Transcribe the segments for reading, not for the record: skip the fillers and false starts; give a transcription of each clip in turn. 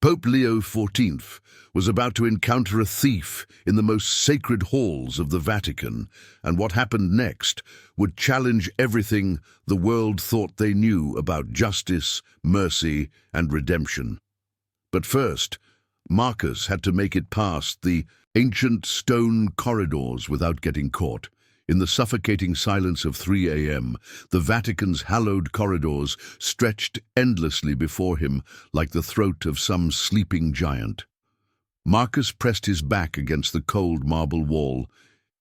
Pope Leo XIV was about to encounter a thief in the most sacred halls of the Vatican, and what happened next would challenge everything the world thought they knew about justice, mercy, and redemption. But first, Marcus had to make it past the ancient stone corridors without getting caught. In the suffocating silence of 3 a.m., the Vatican's hallowed corridors stretched endlessly before him like the throat of some sleeping giant. Marcus pressed his back against the cold marble wall,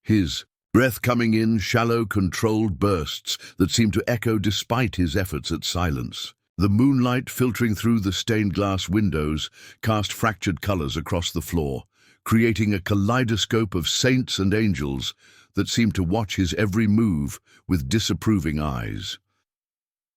his breath coming in shallow, controlled bursts that seemed to echo despite his efforts at silence. The moonlight filtering through the stained glass windows cast fractured colors across the floor, creating a kaleidoscope of saints and angels that seemed to watch his every move with disapproving eyes.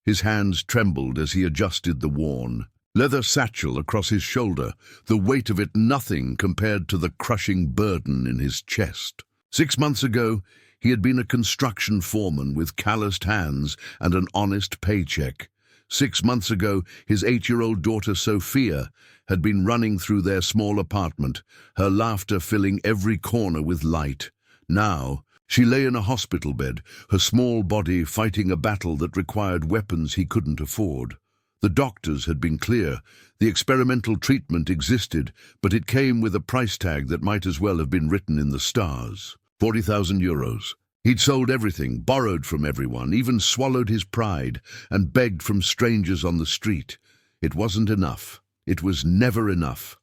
His hands trembled as he adjusted the worn leather satchel across his shoulder, the weight of it nothing compared to the crushing burden in his chest. 6 months ago, he had been a construction foreman with calloused hands and an honest paycheck. 6 months ago, his 8-year-old daughter Sophia had been running through their small apartment, her laughter filling every corner with light. Now, she lay in a hospital bed, her small body fighting a battle that required weapons he couldn't afford. The doctors had been clear. The experimental treatment existed, but it came with a price tag that might as well have been written in the stars. 40,000 euros. He'd sold everything, borrowed from everyone, even swallowed his pride, and begged from strangers on the street. It wasn't enough. It was never enough.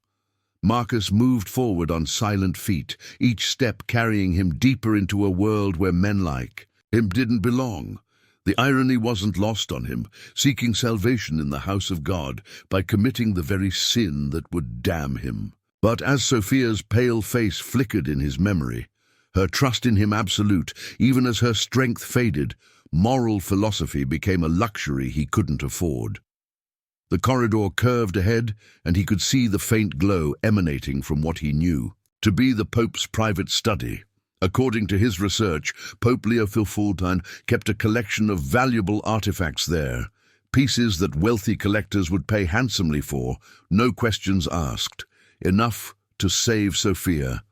Marcus moved forward on silent feet, each step carrying him deeper into a world where men like him didn't belong. The irony wasn't lost on him, seeking salvation in the house of God by committing the very sin that would damn him. But as Sophia's pale face flickered in his memory, her trust in him absolute, even as her strength faded, moral philosophy became a luxury he couldn't afford. The corridor curved ahead, and he could see the faint glow emanating from what he knew to be the Pope's private study. According to his research, Pope Leo XIV kept a collection of valuable artifacts there, pieces that wealthy collectors would pay handsomely for, no questions asked, enough to save Sophia,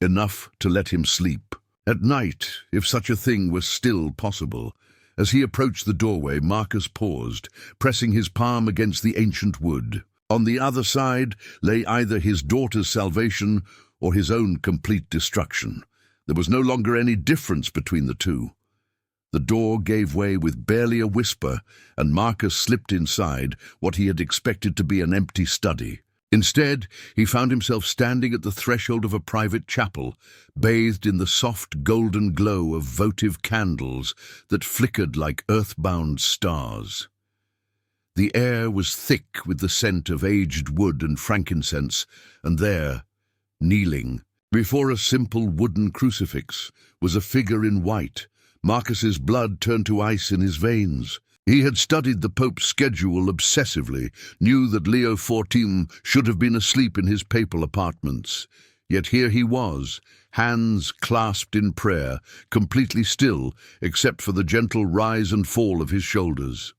enough to let him sleep. At night, if such a thing was still possible. As he approached the doorway, Marcus paused, pressing his palm against the ancient wood. On the other side lay either his daughter's salvation or his own complete destruction. There was no longer any difference between the two. The door gave way with barely a whisper, and Marcus slipped inside what he had expected to be an empty study. Instead, he found himself standing at the threshold of a private chapel, bathed in the soft golden glow of votive candles that flickered like earthbound stars. The air was thick with the scent of aged wood and frankincense, and there, kneeling, before a simple wooden crucifix, was a figure in white. Marcus's blood turned to ice in his veins. He had studied the Pope's schedule obsessively, knew that Leo XIV should have been asleep in his papal apartments. Yet here he was, hands clasped in prayer, completely still, except for the gentle rise and fall of his shoulders.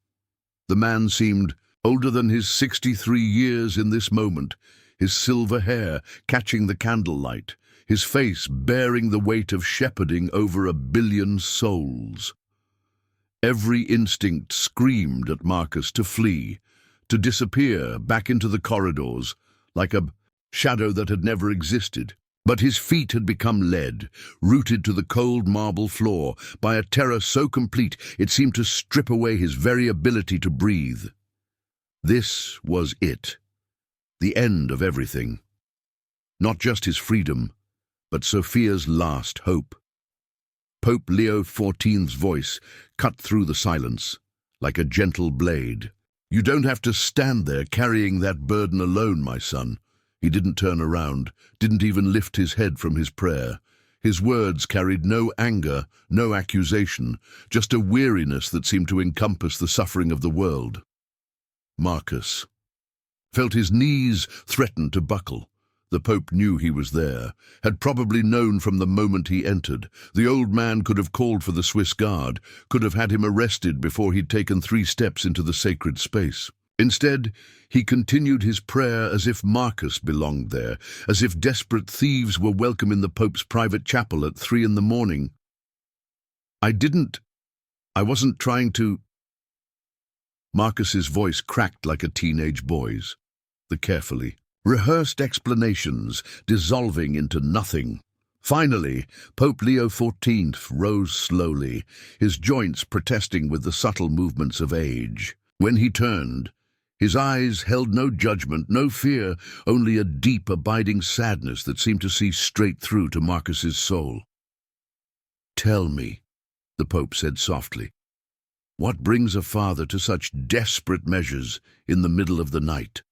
The man seemed older than his 63 years in this moment, his silver hair catching the candlelight, his face bearing the weight of shepherding over 1 billion souls. Every instinct screamed at Marcus to flee, to disappear back into the corridors, like a shadow that had never existed. But his feet had become lead, rooted to the cold marble floor by a terror so complete it seemed to strip away his very ability to breathe. This was it, the end of everything. Not just his freedom, but Sophia's last hope. Pope Leo XIV's voice cut through the silence, like a gentle blade. "You don't have to stand there carrying that burden alone, my son." He didn't turn around, didn't even lift his head from his prayer. His words carried no anger, no accusation, just a weariness that seemed to encompass the suffering of the world. Marcus felt his knees threaten to buckle. The Pope knew he was there, had probably known from the moment he entered. The old man could have called for the Swiss Guard, could have had him arrested before he'd taken 3 steps into the sacred space. Instead, he continued his prayer as if Marcus belonged there, as if desperate thieves were welcome in the Pope's private chapel at 3 in the morning. I wasn't trying to... Marcus's voice cracked like a teenage boy's, the carefully rehearsed explanations dissolving into nothing. Finally, Pope Leo XIV rose slowly, his joints protesting with the subtle movements of age. When he turned, his eyes held no judgment, no fear, only a deep, abiding sadness that seemed to see straight through to Marcus's soul. "Tell me," the Pope said softly, "what brings a father to such desperate measures in the middle of the night?"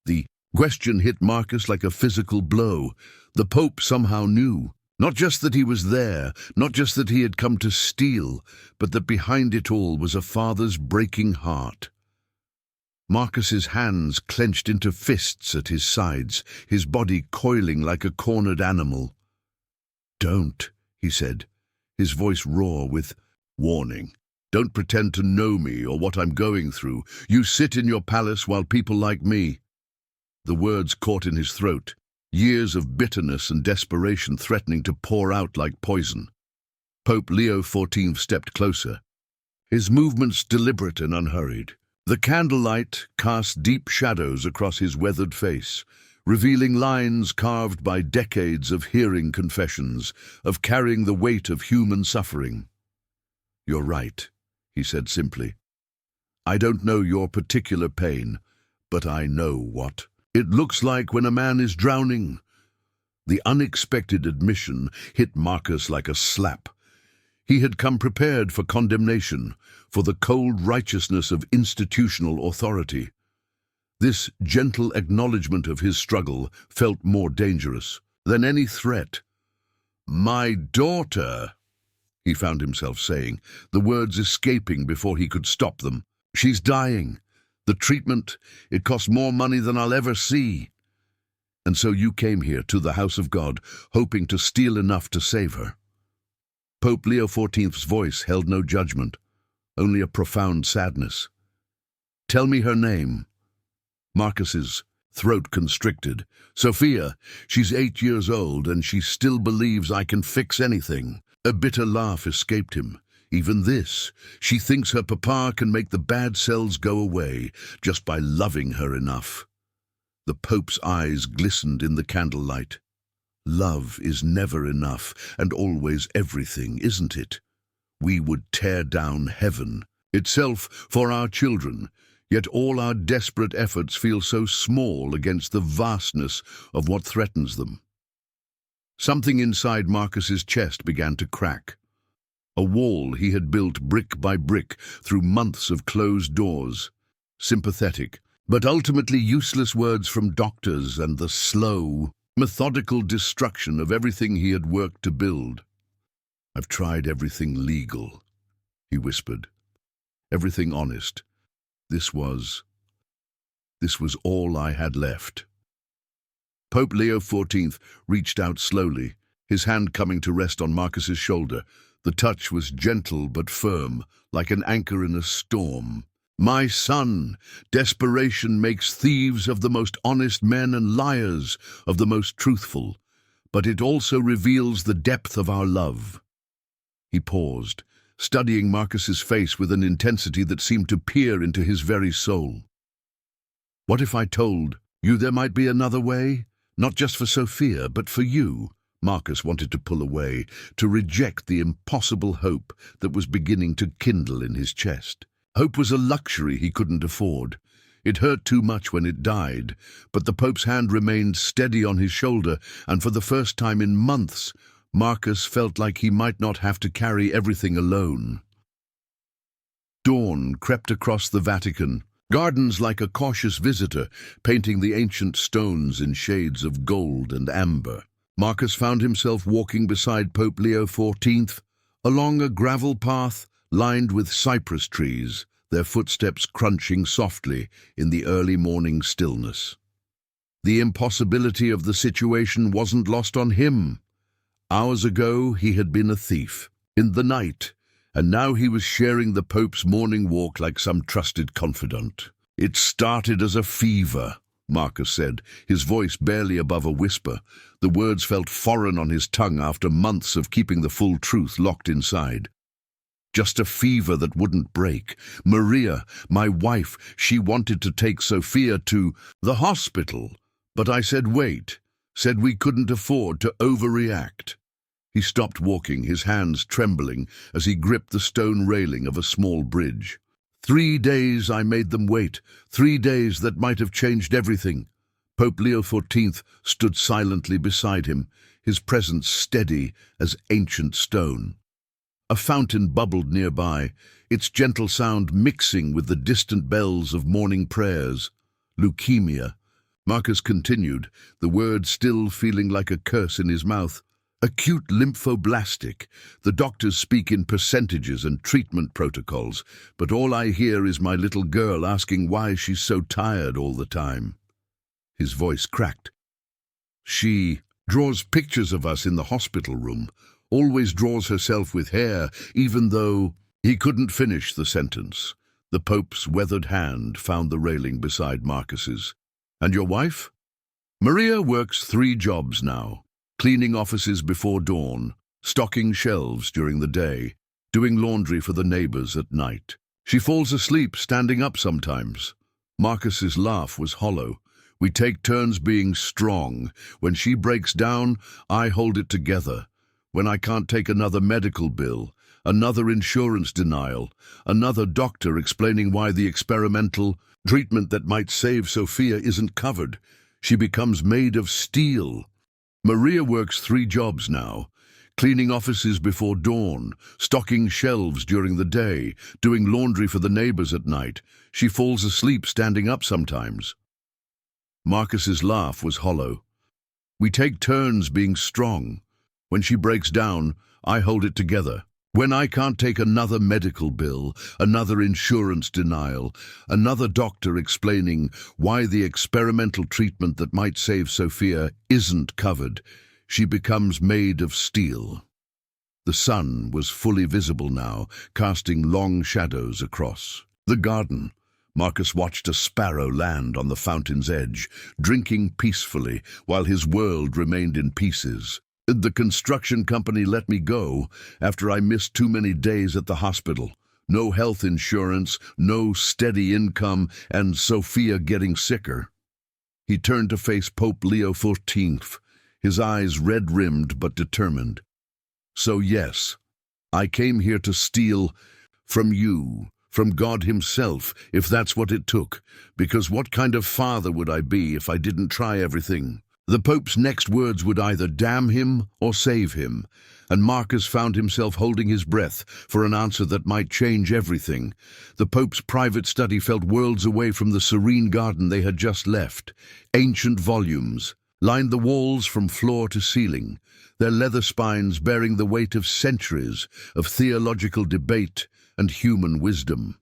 The question hit Marcus like a physical blow. The Pope somehow knew, not just that he was there, not just that he had come to steal, but that behind it all was a father's breaking heart. Marcus's hands clenched into fists at his sides, his body coiling like a cornered animal. "Don't," he said, his voice raw with warning. "Don't pretend to know me or what I'm going through. You sit in your palace while people like me..." The words caught in his throat, years of bitterness and desperation threatening to pour out like poison. Pope Leo XIV stepped closer, his movements deliberate and unhurried. The candlelight cast deep shadows across his weathered face, revealing lines carved by decades of hearing confessions, of carrying the weight of human suffering. "You're right," he said simply. "I don't know your particular pain, but I know what it looks like when a man is drowning." The unexpected admission hit Marcus like a slap. He had come prepared for condemnation, for the cold righteousness of institutional authority. This gentle acknowledgement of his struggle felt more dangerous than any threat. "My daughter," he found himself saying, the words escaping before he could stop them. "She's dying. The treatment, it costs more money than I'll ever see. And so you came here to the house of God, hoping to steal enough to save her." Pope Leo XIV's voice held no judgment, only a profound sadness. "Tell me her name." Marcus's throat constricted. "Sophia, she's 8 years old and she still believes I can fix anything." A bitter laugh escaped him. "Even this, she thinks her papa can make the bad cells go away just by loving her enough." The Pope's eyes glistened in the candlelight. "Love is never enough and always everything, isn't it? We would tear down heaven itself for our children, yet all our desperate efforts feel so small against the vastness of what threatens them." Something inside Marcus's chest began to crack. A wall he had built brick by brick through months of closed doors. Sympathetic, but ultimately useless words from doctors and the slow, methodical destruction of everything he had worked to build. "I've tried everything legal," he whispered. "Everything honest. This was all I had left." Pope Leo XIV reached out slowly, his hand coming to rest on Marcus's shoulder. The touch was gentle but firm, like an anchor in a storm. "My son, desperation makes thieves of the most honest men and liars of the most truthful, but it also reveals the depth of our love." He paused, studying Marcus's face with an intensity that seemed to peer into his very soul. "What if I told you there might be another way? Not just for Sophia, but for you." Marcus wanted to pull away, to reject the impossible hope that was beginning to kindle in his chest. Hope was a luxury he couldn't afford. It hurt too much when it died, but the Pope's hand remained steady on his shoulder, and for the first time in months, Marcus felt like he might not have to carry everything alone. Dawn crept across the Vatican, gardens like a cautious visitor, painting the ancient stones in shades of gold and amber. Marcus found himself walking beside Pope Leo XIV, along a gravel path lined with cypress trees, their footsteps crunching softly in the early morning stillness. The impossibility of the situation wasn't lost on him. Hours ago, he had been a thief, in the night, and now he was sharing the Pope's morning walk like some trusted confidant. It started as a fever, Marcus said, his voice barely above a whisper. The words felt foreign on his tongue after months of keeping the full truth locked inside. Just a fever that wouldn't break. Maria, my wife, she wanted to take Sophia to the hospital. But I said wait, said we couldn't afford to overreact. He stopped walking, his hands trembling as he gripped the stone railing of a small bridge. 3 days I made them wait, 3 days that might have changed everything. Pope Leo XIV stood silently beside him, his presence steady as ancient stone. A fountain bubbled nearby, its gentle sound mixing with the distant bells of morning prayers. Leukemia. Marcus continued, the word still feeling like a curse in his mouth. Acute lymphoblastic. The doctors speak in percentages and treatment protocols, but all I hear is my little girl asking why she's so tired all the time. His voice cracked. She draws pictures of us in the hospital room, always draws herself with hair, even though he couldn't finish the sentence. The Pope's weathered hand found the railing beside Marcus's. And your wife? Maria works 3 jobs now. Cleaning offices before dawn, stocking shelves during the day, doing laundry for the neighbors at night. She falls asleep standing up sometimes. Marcus's laugh was hollow. We take turns being strong. When she breaks down, I hold it together. When I can't take another medical bill, another insurance denial, another doctor explaining why the experimental treatment that might save Sophia isn't covered, she becomes made of steel. Maria works 3 jobs now, cleaning offices before dawn, stocking shelves during the day, doing laundry for the neighbors at night. She falls asleep standing up sometimes. Marcus's laugh was hollow. We take turns being strong. When she breaks down, I hold it together. When I can't take another medical bill, another insurance denial, another doctor explaining why the experimental treatment that might save Sophia isn't covered, she becomes made of steel. The sun was fully visible now, casting long shadows across the garden. Marcus watched a sparrow land on the fountain's edge, drinking peacefully while his world remained in pieces. The construction company let me go after I missed too many days at the hospital. No health insurance, no steady income, and Sophia getting sicker. He turned to face Pope Leo XIV, his eyes red-rimmed but determined. So yes, I came here to steal from you, from God himself, if that's what it took, because what kind of father would I be if I didn't try everything? The Pope's next words would either damn him or save him, and Marcus found himself holding his breath for an answer that might change everything. The Pope's private study felt worlds away from the serene garden they had just left. Ancient volumes lined the walls from floor to ceiling, their leather spines bearing the weight of centuries of theological debate and human wisdom.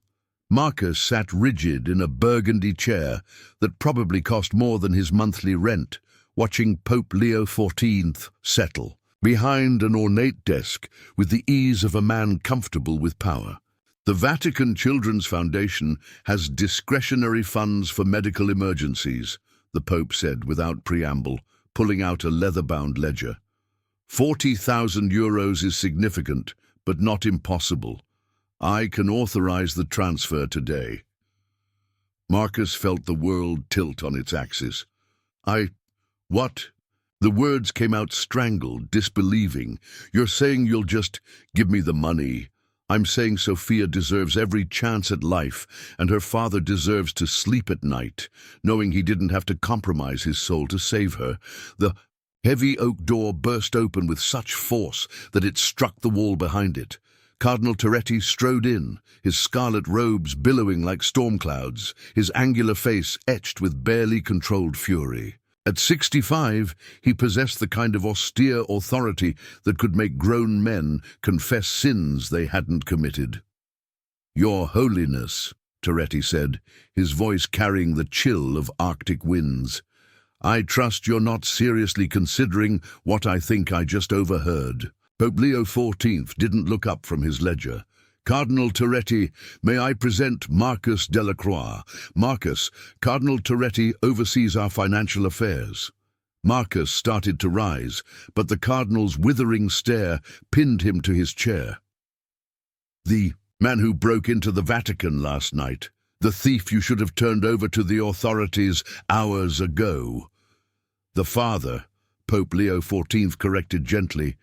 Marcus sat rigid in a burgundy chair that probably cost more than his monthly rent, watching Pope Leo XIV settle, behind an ornate desk with the ease of a man comfortable with power. The Vatican Children's Foundation has discretionary funds for medical emergencies, the Pope said without preamble, pulling out a leather-bound ledger. 40,000 euros is significant, but not impossible. I can authorize the transfer today. Marcus felt the world tilt on its axis. What? The words came out strangled, disbelieving. You're saying you'll just give me the money? I'm saying Sophia deserves every chance at life, and her father deserves to sleep at night, knowing he didn't have to compromise his soul to save her. The heavy oak door burst open with such force that it struck the wall behind it. Cardinal Terretti strode in, his scarlet robes billowing like storm clouds, his angular face etched with barely controlled fury. At 65, he possessed the kind of austere authority that could make grown men confess sins they hadn't committed. "Your Holiness," Terretti said, his voice carrying the chill of Arctic winds, "I trust you're not seriously considering what I think I just overheard." Pope Leo XIV didn't look up from his ledger. Cardinal Toretti, may I present Marcus Delacroix. Marcus, Cardinal Toretti oversees our financial affairs. Marcus started to rise, but the cardinal's withering stare pinned him to his chair. The man who broke into the Vatican last night. The thief you should have turned over to the authorities hours ago. The father, Pope Leo XIV corrected gently,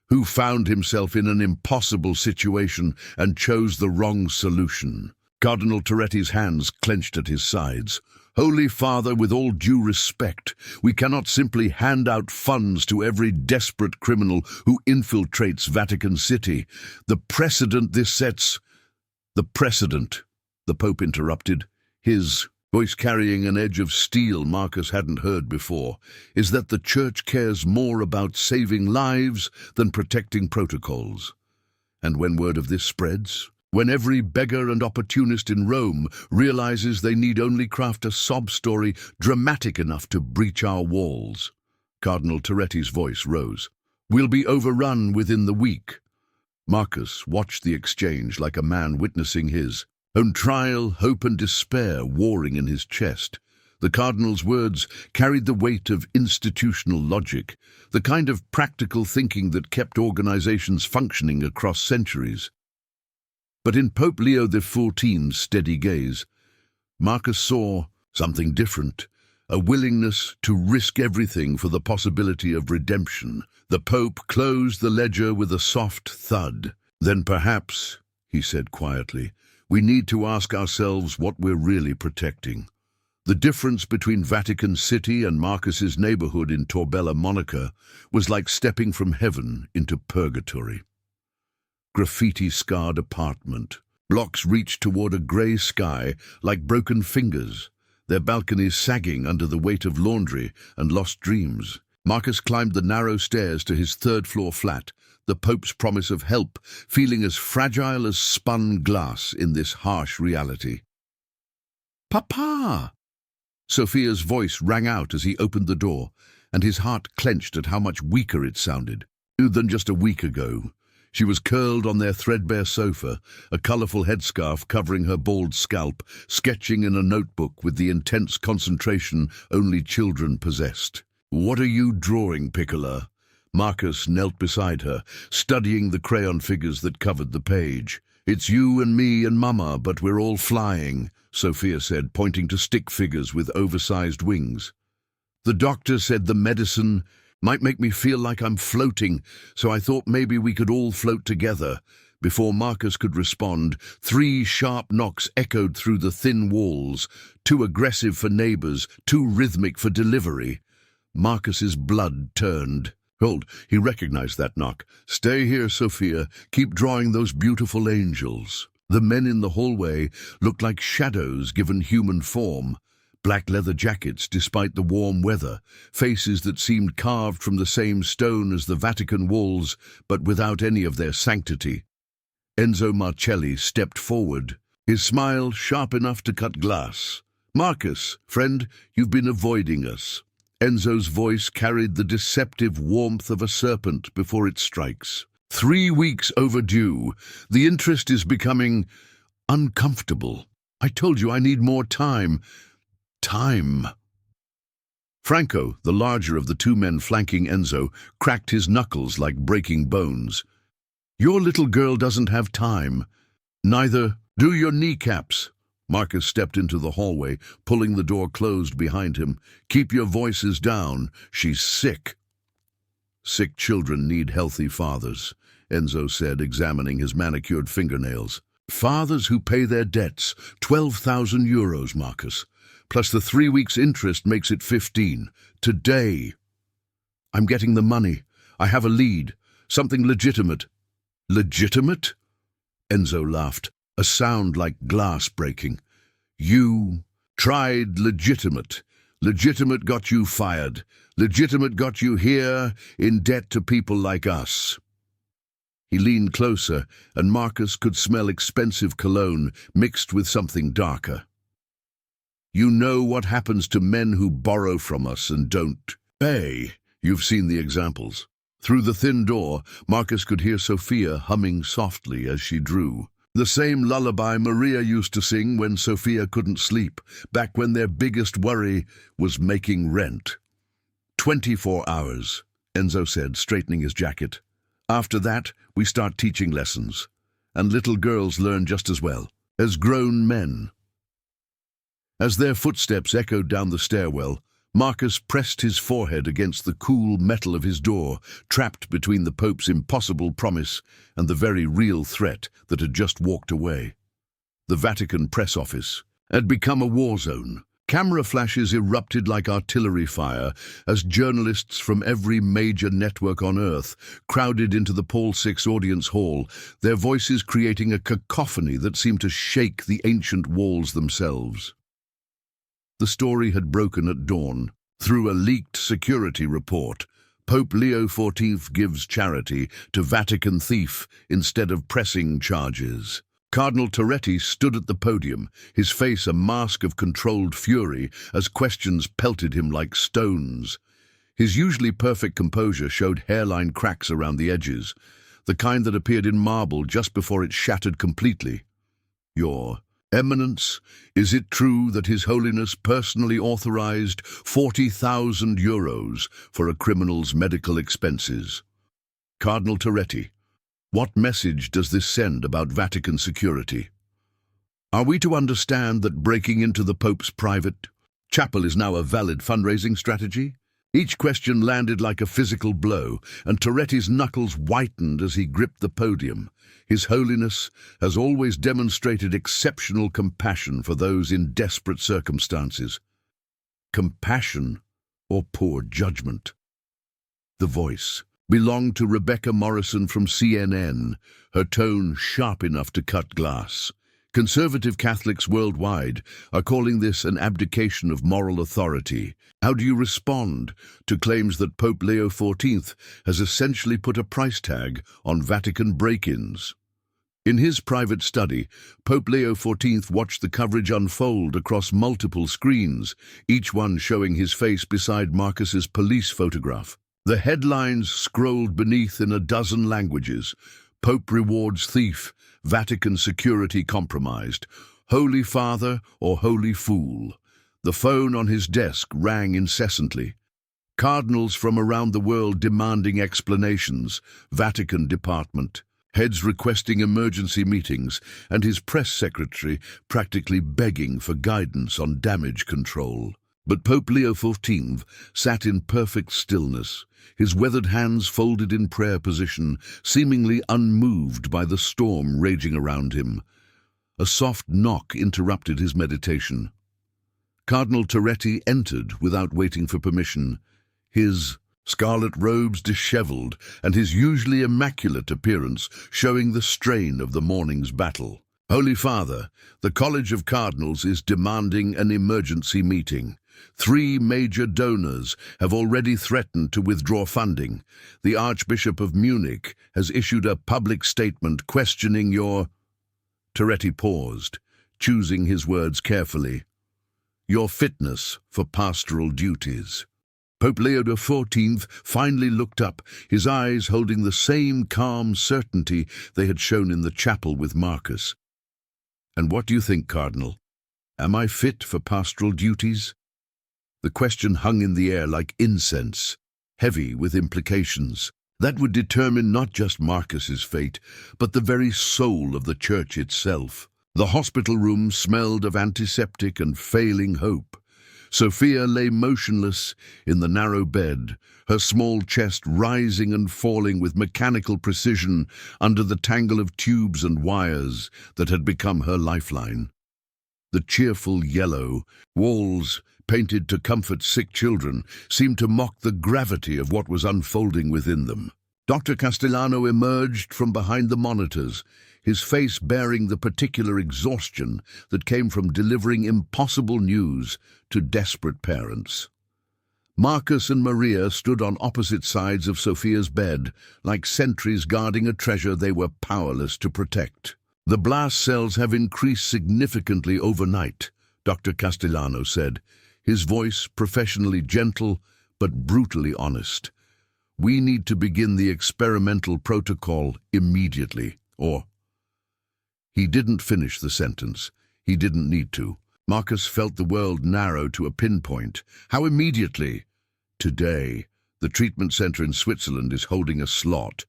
who found himself in an impossible situation and chose the wrong solution. Cardinal Toretti's hands clenched at his sides. Holy Father, with all due respect, we cannot simply hand out funds to every desperate criminal who infiltrates Vatican City. The precedent this sets... The precedent, the Pope interrupted, his voice carrying an edge of steel Marcus hadn't heard before, is that the Church cares more about saving lives than protecting protocols. And when word of this spreads, when every beggar and opportunist in Rome realizes they need only craft a sob story dramatic enough to breach our walls, Cardinal Toretti's voice rose. We'll be overrun within the week. Marcus watched the exchange like a man witnessing his own trial, hope and despair warring in his chest. The cardinal's words carried the weight of institutional logic, the kind of practical thinking that kept organizations functioning across centuries. But in Pope Leo XIV's steady gaze, Marcus saw something different, a willingness to risk everything for the possibility of redemption. The Pope closed the ledger with a soft thud. Then perhaps, he said quietly, we need to ask ourselves what we're really protecting. The difference between Vatican City and Marcus's neighborhood in Torbella, Monaca, was like stepping from heaven into purgatory. Graffiti-scarred apartment. Blocks reached toward a grey sky like broken fingers, their balconies sagging under the weight of laundry and lost dreams. Marcus climbed the narrow stairs to his third-floor flat, the Pope's promise of help, feeling as fragile as spun glass in this harsh reality. "Papa!" Sophia's voice rang out as he opened the door, and his heart clenched at how much weaker it sounded than just a week ago. She was curled on their threadbare sofa, a colourful headscarf covering her bald scalp, sketching in a notebook with the intense concentration only children possessed. "What are you drawing, Piccola?" Marcus knelt beside her, studying the crayon figures that covered the page. "It's you and me and Mama, but we're all flying," Sophia said, pointing to stick figures with oversized wings. "The doctor said the medicine might make me feel like I'm floating, so I thought maybe we could all float together." Before Marcus could respond, 3 sharp knocks echoed through the thin walls, too aggressive for neighbors, too rhythmic for delivery. Marcus's blood turned. Hold, he recognized that knock. "Stay here, Sophia. Keep drawing those beautiful angels." The men in the hallway looked like shadows given human form. Black leather jackets despite the warm weather, faces that seemed carved from the same stone as the Vatican walls, but without any of their sanctity. Enzo Marcelli stepped forward, his smile sharp enough to cut glass. "Marcus, friend, you've been avoiding us." Enzo's voice carried the deceptive warmth of a serpent before it strikes. 3 weeks overdue. The interest is becoming uncomfortable. I told you I need more time. Time. Franco, the larger of the 2 men flanking Enzo, cracked his knuckles like breaking bones. "Your little girl doesn't have time. Neither do your kneecaps." Marcus stepped into the hallway, pulling the door closed behind him. "Keep your voices down. She's sick." "Sick children need healthy fathers," Enzo said, examining his manicured fingernails. "Fathers who pay their debts. 12,000 euros, Marcus. Plus the 3 weeks' interest makes it 15. Today. I'm getting the money. I have a lead. Something legitimate." "Legitimate?" Enzo laughed, a sound like glass breaking. "You tried legitimate. Legitimate got you fired. Legitimate got you here, in debt to people like us." He leaned closer, and Marcus could smell expensive cologne mixed with something darker. "You know what happens to men who borrow from us and don't pay. You've seen the examples." Through the thin door, Marcus could hear Sophia humming softly as she drew. The same lullaby Maria used to sing when Sophia couldn't sleep, back when their biggest worry was making rent. 24 hours, Enzo said, straightening his jacket. After that, we start teaching lessons, and little girls learn just as well as grown men. As their footsteps echoed down the stairwell, Marcus pressed his forehead against the cool metal of his door, trapped between the Pope's impossible promise and the very real threat that had just walked away. The Vatican press office had become a war zone. Camera flashes erupted like artillery fire as journalists from every major network on Earth crowded into the Paul VI audience hall, their voices creating a cacophony that seemed to shake the ancient walls themselves. The story had broken at dawn. Through a leaked security report, Pope Leo XIV gives charity to Vatican thief instead of pressing charges. Cardinal Toretti stood at the podium, his face a mask of controlled fury as questions pelted him like stones. His usually perfect composure showed hairline cracks around the edges, the kind that appeared in marble just before it shattered completely. Your Eminence, is it true that His Holiness personally authorized 40,000 euros for a criminal's medical expenses? Cardinal Toretti, what message does this send about Vatican security? Are we to understand that breaking into the Pope's private chapel is now a valid fundraising strategy? Each question landed like a physical blow, and Toretti's knuckles whitened as he gripped the podium. His Holiness has always demonstrated exceptional compassion for those in desperate circumstances. Compassion or poor judgment? The voice belonged to Rebecca Morrison from CNN, her tone sharp enough to cut glass. Conservative Catholics worldwide are calling this an abdication of moral authority. How do you respond to claims that Pope Leo XIV has essentially put a price tag on Vatican break-ins? In his private study, Pope Leo XIV watched the coverage unfold across multiple screens, each one showing his face beside Marcus's police photograph. The headlines scrolled beneath in a dozen languages: Pope rewards thief, Vatican security compromised, Holy Father or Holy Fool. The phone on his desk rang incessantly. Cardinals from around the world demanding explanations, Vatican department, heads requesting emergency meetings, and his press secretary practically begging for guidance on damage control. But Pope Leo XIV sat in perfect stillness, his weathered hands folded in prayer position, seemingly unmoved by the storm raging around him. A soft knock interrupted his meditation. Cardinal Toretti entered without waiting for permission, his scarlet robes disheveled and his usually immaculate appearance showing the strain of the morning's battle. Holy Father, the College of Cardinals is demanding an emergency meeting. 3 major donors have already threatened to withdraw funding. The Archbishop of Munich has issued a public statement questioning your... Toretti paused, choosing his words carefully. Your fitness for pastoral duties. Pope Leo XIV finally looked up, his eyes holding the same calm certainty they had shown in the chapel with Marcus. And what do you think, Cardinal? Am I fit for pastoral duties? The question hung in the air like incense, heavy with implications that would determine not just Marcus's fate, but the very soul of the church itself. The hospital room smelled of antiseptic and failing hope. Sophia lay motionless in the narrow bed, her small chest rising and falling with mechanical precision under the tangle of tubes and wires that had become her lifeline. The cheerful yellow walls, painted to comfort sick children, seemed to mock the gravity of what was unfolding within them. Dr. Castellano emerged from behind the monitors, his face bearing the particular exhaustion that came from delivering impossible news to desperate parents. Marcus and Maria stood on opposite sides of Sophia's bed, like sentries guarding a treasure they were powerless to protect. The blast cells have increased significantly overnight, Dr. Castellano said, his voice professionally gentle but brutally honest. We need to begin the experimental protocol immediately, or... He didn't finish the sentence. He didn't need to. Marcus felt the world narrow to a pinpoint. How immediately? Today, the treatment center in Switzerland is holding a slot,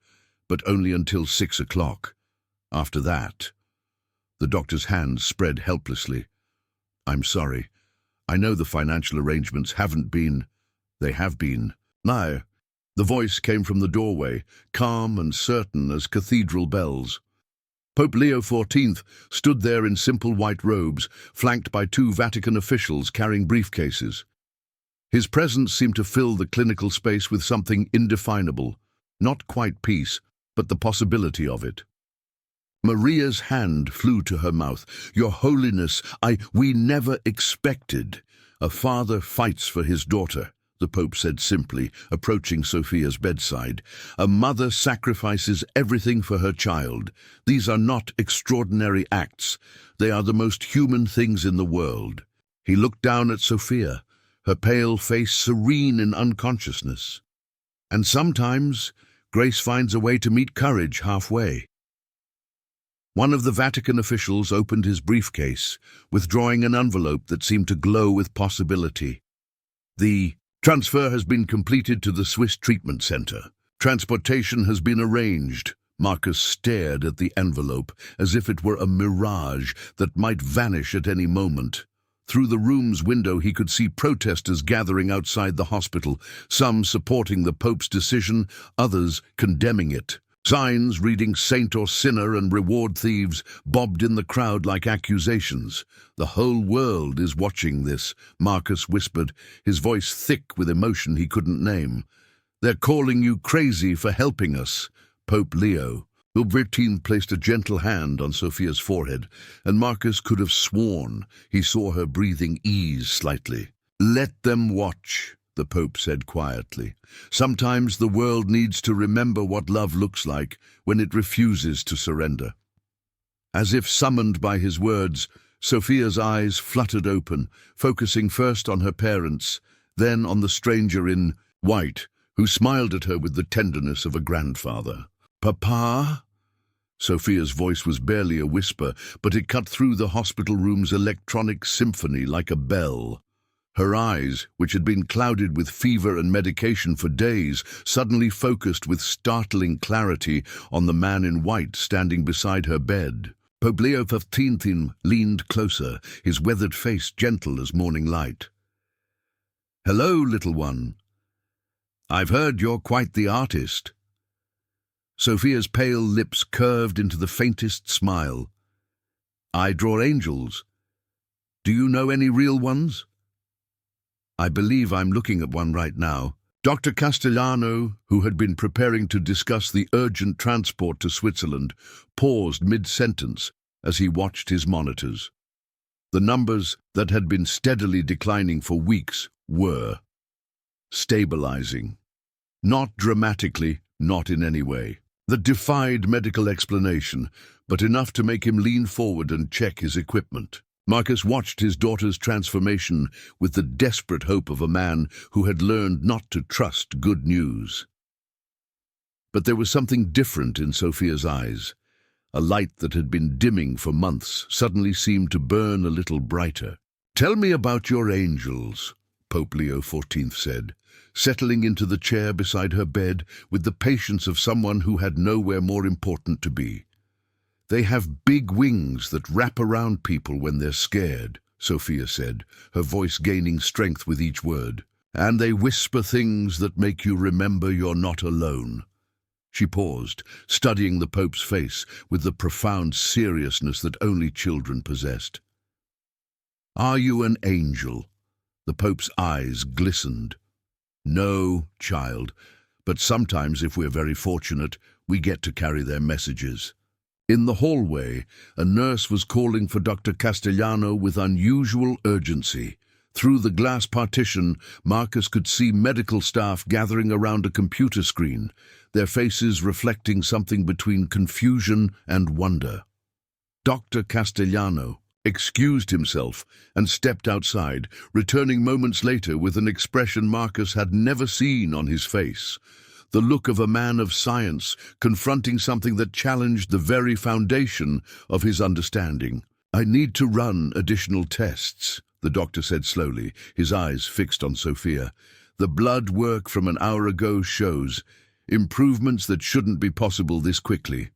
but only until 6 o'clock. After that, the doctor's hands spread helplessly. I'm sorry. I know the financial arrangements haven't been. They have been. Now, the voice came from the doorway, calm and certain as cathedral bells. Pope Leo XIV stood there in simple white robes, flanked by 2 Vatican officials carrying briefcases. His presence seemed to fill the clinical space with something indefinable, not quite peace, but the possibility of it. Maria's hand flew to her mouth. Your Holiness, we never expected. A father fights for his daughter, the Pope said simply, approaching Sophia's bedside. A mother sacrifices everything for her child. These are not extraordinary acts. They are the most human things in the world. He looked down at Sophia, her pale face serene in unconsciousness. And sometimes, grace finds a way to meet courage halfway. One of the Vatican officials opened his briefcase, withdrawing an envelope that seemed to glow with possibility. The transfer has been completed to the Swiss treatment center. Transportation has been arranged. Marcus stared at the envelope as if it were a mirage that might vanish at any moment. Through the room's window he could see protesters gathering outside the hospital, some supporting the Pope's decision, others condemning it. Signs reading saint or sinner and reward thieves bobbed in the crowd like accusations. The whole world is watching this, Marcus whispered, his voice thick with emotion he couldn't name. They're calling you crazy for helping us, Pope Leo. XIV placed a gentle hand on Sophia's forehead, and Marcus could have sworn he saw her breathing ease slightly. Let them watch, the Pope said quietly. Sometimes the world needs to remember what love looks like when it refuses to surrender. As if summoned by his words, Sophia's eyes fluttered open, focusing first on her parents, then on the stranger in white, who smiled at her with the tenderness of a grandfather. Papa? Sophia's voice was barely a whisper, but it cut through the hospital room's electronic symphony like a bell. Her eyes, which had been clouded with fever and medication for days, suddenly focused with startling clarity on the man in white standing beside her bed. Pope Leo XIV leaned closer, his weathered face gentle as morning light. Hello, little one. I've heard you're quite the artist. Sophia's pale lips curved into the faintest smile. I draw angels. Do you know any real ones? I believe I'm looking at one right now. Dr. Castellano, who had been preparing to discuss the urgent transport to Switzerland, paused mid-sentence as he watched his monitors. The numbers that had been steadily declining for weeks were stabilizing. Not dramatically, not in any way. That defied medical explanation, but enough to make him lean forward and check his equipment. Marcus watched his daughter's transformation with the desperate hope of a man who had learned not to trust good news. But there was something different in Sophia's eyes. A light that had been dimming for months suddenly seemed to burn a little brighter. Tell me about your angels, Pope Leo XIV said, settling into the chair beside her bed with the patience of someone who had nowhere more important to be. They have big wings that wrap around people when they're scared, Sophia said, her voice gaining strength with each word. And they whisper things that make you remember you're not alone. She paused, studying the Pope's face with the profound seriousness that only children possessed. Are you an angel? The Pope's eyes glistened. No, child, but sometimes, if we're very fortunate, we get to carry their messages. In the hallway, a nurse was calling for Dr. Castellano with unusual urgency. Through the glass partition, Marcus could see medical staff gathering around a computer screen, their faces reflecting something between confusion and wonder. Dr. Castellano excused himself and stepped outside, returning moments later with an expression Marcus had never seen on his face. the look of a man of science confronting something that challenged the very foundation of his understanding. "I need to run additional tests," the doctor said slowly, his eyes fixed on Sophia. "The blood work from an hour ago shows improvements that shouldn't be possible this quickly."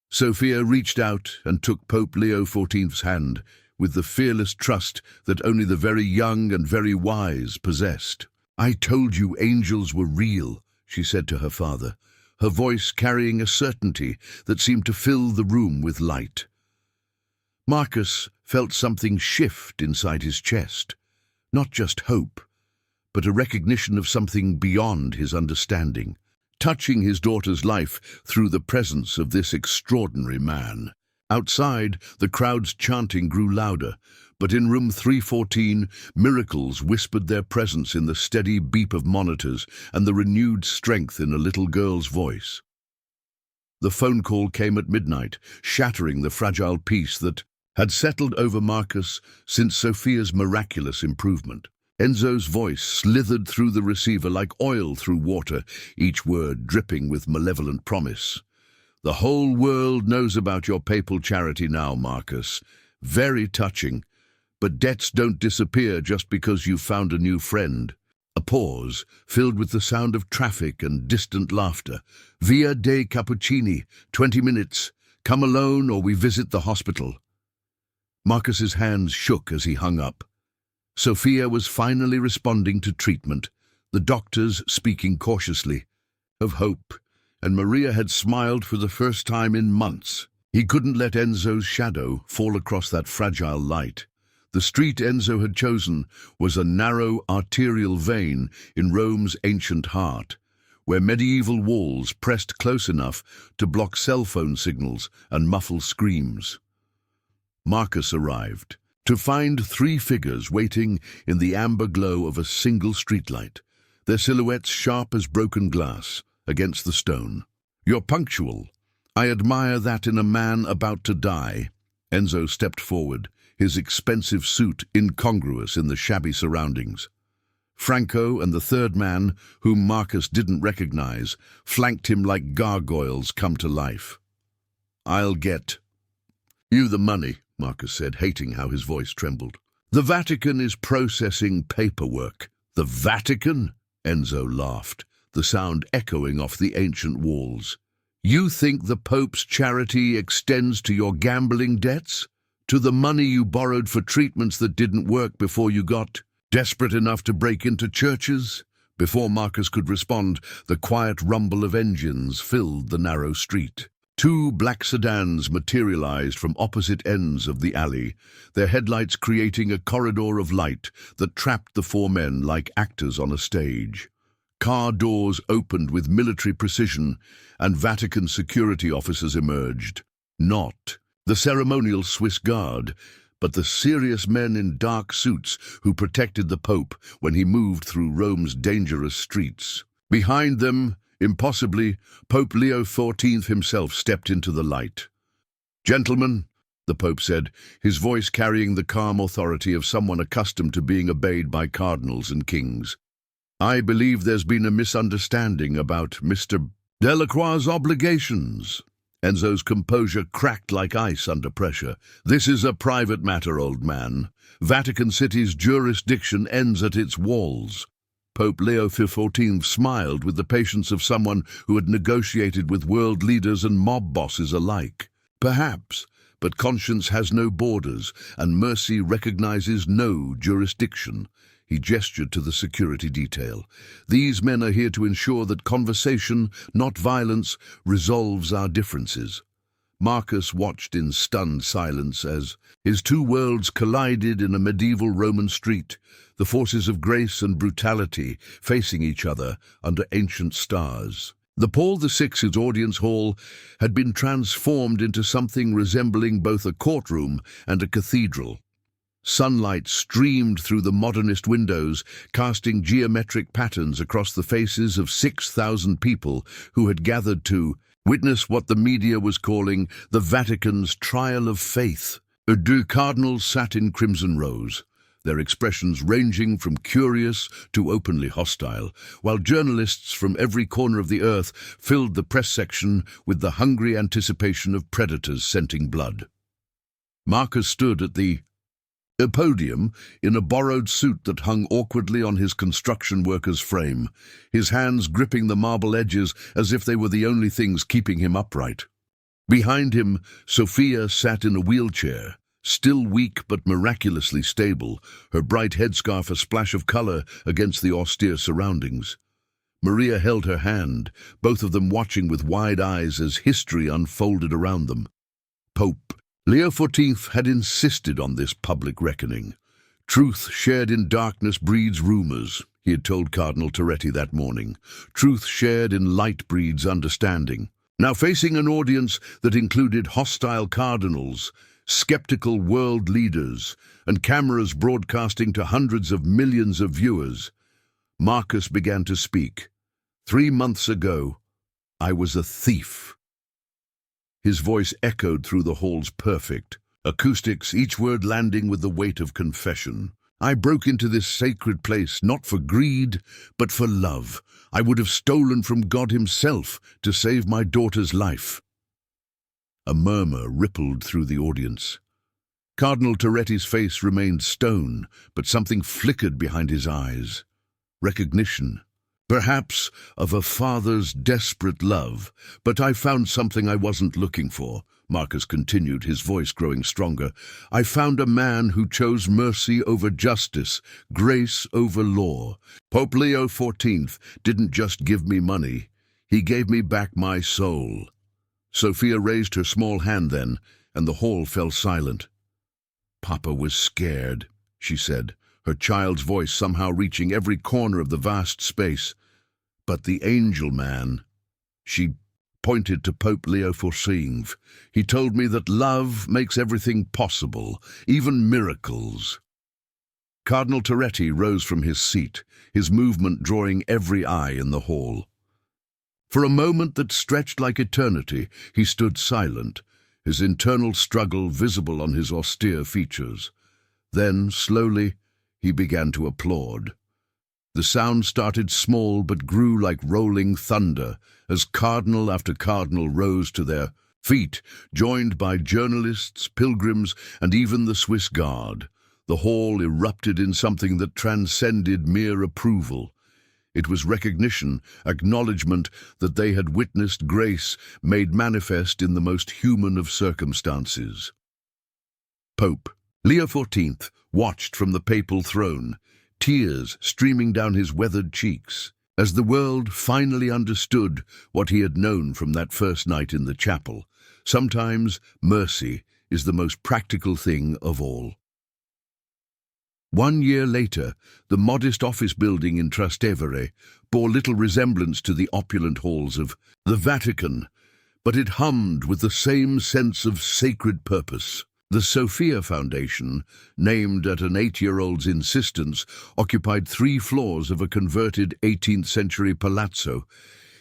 Sophia reached out and took Pope Leo XIV's hand with the fearless trust that only the very young and very wise possessed. "I told you angels were real," she said to her father, her voice carrying a certainty that seemed to fill the room with light. Marcus felt something shift inside his chest, not just hope, but a recognition of something beyond his understanding, touching his daughter's life through the presence of this extraordinary man. Outside, the crowd's chanting grew louder, but in room 314, miracles whispered their presence in the steady beep of monitors and the renewed strength in a little girl's voice. The phone call came at midnight, shattering the fragile peace that had settled over Marcus since Sophia's miraculous improvement. Enzo's voice slithered through the receiver like oil through water, each word dripping with malevolent promise. "The whole world knows about your papal charity now, Marcus. Very touching. But debts don't disappear just because you've found a new friend." A pause, filled with the sound of traffic and distant laughter. "Via dei Cappuccini, 20 minutes. Come alone or we visit the hospital." Marcus's hands shook as he hung up. Sophia was finally responding to treatment, the doctors speaking cautiously of hope, and Maria had smiled for the first time in months. He couldn't let Enzo's shadow fall across that fragile light. The street Enzo had chosen was a narrow arterial vein in Rome's ancient heart, where medieval walls pressed close enough to block cell phone signals and muffle screams. Marcus arrived, to find 3 figures waiting in the amber glow of a single streetlight, their silhouettes sharp as broken glass against the stone. "You're punctual. I admire that in a man about to die." Enzo stepped forward, his expensive suit incongruous in the shabby surroundings. Franco and the third man, whom Marcus didn't recognize, flanked him like gargoyles come to life. "I'll get you the money," Marcus said, hating how his voice trembled. "The Vatican is processing paperwork." "The Vatican?" Enzo laughed, the sound echoing off the ancient walls. "You think the Pope's charity extends to your gambling debts? To the money you borrowed for treatments that didn't work before you got desperate enough to break into churches?" Before Marcus could respond, the quiet rumble of engines filled the narrow street. 2 black sedans materialized from opposite ends of the alley, their headlights creating a corridor of light that trapped the 4 men like actors on a stage. Car doors opened with military precision, and Vatican security officers emerged. Not the ceremonial Swiss Guard, but the serious men in dark suits who protected the Pope when he moved through Rome's dangerous streets. Behind them, impossibly, Pope Leo XIV himself stepped into the light. "Gentlemen," the Pope said, his voice carrying the calm authority of someone accustomed to being obeyed by cardinals and kings, "I believe there's been a misunderstanding about Mr. Delacroix's obligations." Enzo's composure cracked like ice under pressure. "This is a private matter, old man. Vatican City's jurisdiction ends at its walls." Pope Leo XIV smiled with the patience of someone who had negotiated with world leaders and mob bosses alike. "Perhaps, but conscience has no borders, and mercy recognizes no jurisdiction." He gestured to the security detail. "These men are here to ensure that conversation, not violence, resolves our differences." Marcus watched in stunned silence as his 2 worlds collided in a medieval Roman street, the forces of grace and brutality facing each other under ancient stars. The Paul VI's audience hall had been transformed into something resembling both a courtroom and a cathedral. Sunlight streamed through the modernist windows, casting geometric patterns across the faces of 6,000 people who had gathered to witness what the media was calling the Vatican's trial of faith. 2 cardinals sat in crimson rows, their expressions ranging from curious to openly hostile, while journalists from every corner of the earth filled the press section with the hungry anticipation of predators scenting blood. Marcus stood at the podium in a borrowed suit that hung awkwardly on his construction worker's frame, his hands gripping the marble edges as if they were the only things keeping him upright. Behind him, Sophia sat in a wheelchair, still weak but miraculously stable, her bright headscarf a splash of color against the austere surroundings. Maria held her hand, both of them watching with wide eyes as history unfolded around them. Pope Leo XIV had insisted on this public reckoning. Truth shared in darkness breeds rumors, he had told Cardinal Terretti that morning. Truth shared in light breeds understanding. Now facing an audience that included hostile cardinals, skeptical world leaders, and cameras broadcasting to hundreds of millions of viewers, Marcus began to speak. 3 months ago, I was a thief. His voice echoed through the hall's perfect acoustics, each word landing with the weight of confession. I broke into this sacred place not for greed, but for love. I would have stolen from God himself to save my daughter's life. A murmur rippled through the audience. Cardinal Terretti's face remained stone, but something flickered behind his eyes. Recognition. Perhaps of a father's desperate love, but I found something I wasn't looking for, Marcus continued, his voice growing stronger. I found a man who chose mercy over justice, grace over law. Pope Leo XIV didn't just give me money, he gave me back my soul. Sophia raised her small hand then, and the hall fell silent. Papa was scared, she said, her child's voice somehow reaching every corner of the vast space. But the angel man, she pointed to Pope Leo XIV. He told me that love makes everything possible, even miracles. Cardinal Terretti rose from his seat, his movement drawing every eye in the hall. For a moment that stretched like eternity, he stood silent, his internal struggle visible on his austere features. Then, slowly, he began to applaud. The sound started small but grew like rolling thunder as cardinal after cardinal rose to their feet, joined by journalists, pilgrims, and even the Swiss Guard. The hall erupted in something that transcended mere approval. It was recognition, acknowledgement that they had witnessed grace made manifest in the most human of circumstances. Pope Leo XIV watched from the papal throne, tears streaming down his weathered cheeks, as the world finally understood what he had known from that first night in the chapel. Sometimes mercy is the most practical thing of all. 1 year later, the modest office building in Trastevere bore little resemblance to the opulent halls of the Vatican, but it hummed with the same sense of sacred purpose. The Sophia Foundation, named at an 8-year-old's insistence, occupied 3 floors of a converted 18th-century palazzo,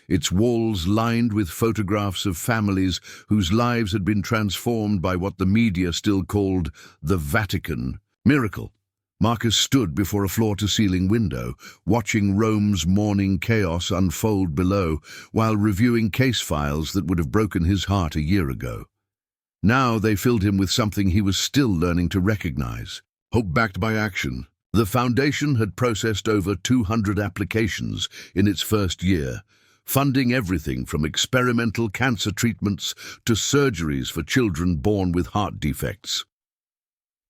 its walls lined with photographs of families whose lives had been transformed by what the media still called the Vatican miracle. Marcus stood before a floor-to-ceiling window, watching Rome's morning chaos unfold below, while reviewing case files that would have broken his heart a year ago. Now they filled him with something he was still learning to recognize: hope backed by action. The foundation had processed over 200 applications in its first year, funding everything from experimental cancer treatments to surgeries for children born with heart defects.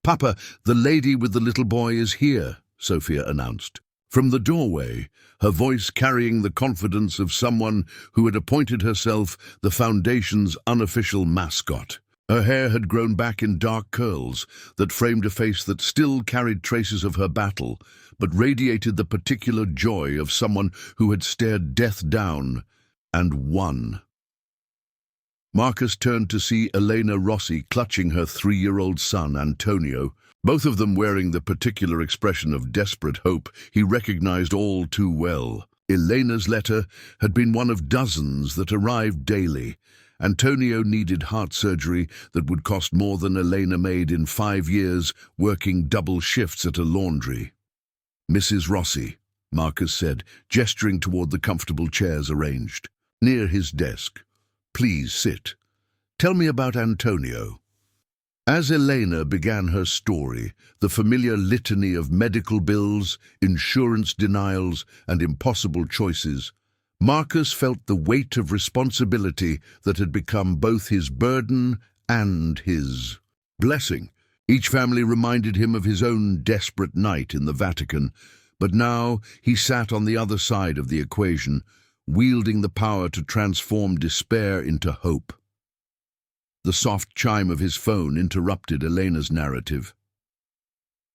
"Papa, the lady with the little boy is here," Sophia announced. From the doorway, her voice carrying the confidence of someone who had appointed herself the foundation's unofficial mascot. Her hair had grown back in dark curls that framed a face that still carried traces of her battle, but radiated the particular joy of someone who had stared death down and won. Marcus turned to see Elena Rossi clutching her 3-year-old son, Antonio, both of them wearing the particular expression of desperate hope he recognized all too well. Elena's letter had been one of dozens that arrived daily, Antonio needed heart surgery that would cost more than Elena made in 5 years working double shifts at a laundry. "Mrs. Rossi," Marcus said, gesturing toward the comfortable chairs arranged near his desk. "Please sit. Tell me about Antonio." As Elena began her story, the familiar litany of medical bills, insurance denials, and impossible choices, Marcus felt the weight of responsibility that had become both his burden and his blessing. Each family reminded him of his own desperate night in the Vatican, but now he sat on the other side of the equation, wielding the power to transform despair into hope. The soft chime of his phone interrupted Elena's narrative.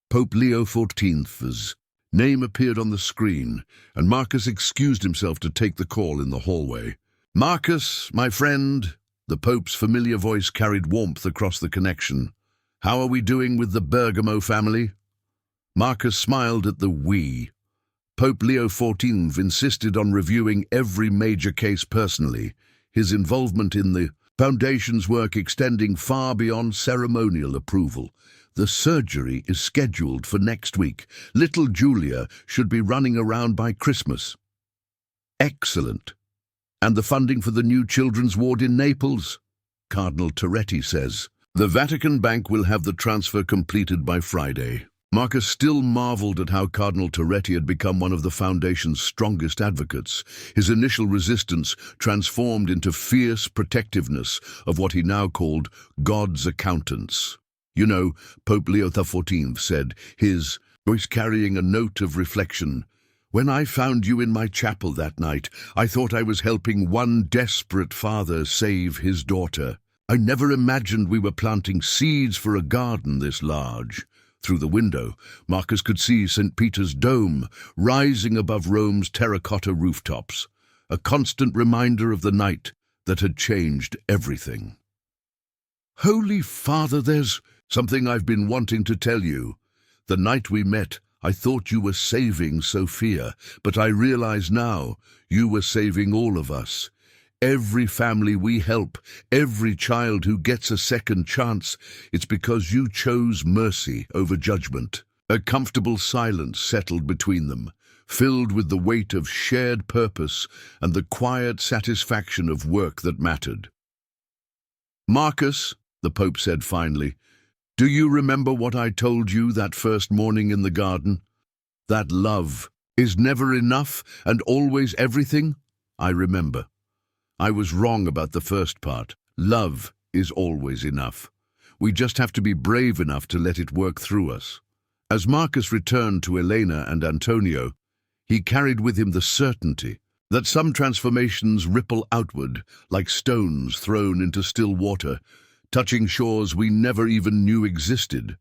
Pope Leo XIV's name appeared on the screen, and Marcus excused himself to take the call in the hallway. "Marcus, my friend," the Pope's familiar voice carried warmth across the connection. "How are we doing with the Bergamo family?" Marcus smiled at the "we." Pope Leo XIV insisted on reviewing every major case personally, his involvement in the Foundation's work extending far beyond ceremonial approval. "The surgery is scheduled for next week. Little Julia should be running around by Christmas." "Excellent. And the funding for the new children's ward in Naples?" Cardinal Toretti says. "The Vatican Bank will have the transfer completed by Friday." Marcus still marveled at how Cardinal Toretti had become one of the Foundation's strongest advocates. His initial resistance transformed into fierce protectiveness of what he now called God's accountants. "You know," Pope Leo XIV said, his voice carrying a note of reflection, "when I found you in my chapel that night, I thought I was helping one desperate father save his daughter. I never imagined we were planting seeds for a garden this large." Through the window, Marcus could see St. Peter's Dome rising above Rome's terracotta rooftops, a constant reminder of the night that had changed everything. "Holy Father, there's something I've been wanting to tell you. The night we met, I thought you were saving Sophia, but I realize now you were saving all of us. Every family we help, every child who gets a second chance, it's because you chose mercy over judgment." A comfortable silence settled between them, filled with the weight of shared purpose and the quiet satisfaction of work that mattered. "Marcus," the Pope said finally, "do you remember what I told you that first morning in the garden? That love is never enough and always everything? I remember. I was wrong about the first part. Love is always enough. We just have to be brave enough to let it work through us." As Marcus returned to Elena and Antonio, he carried with him the certainty that some transformations ripple outward like stones thrown into still water, touching shores we never even knew existed.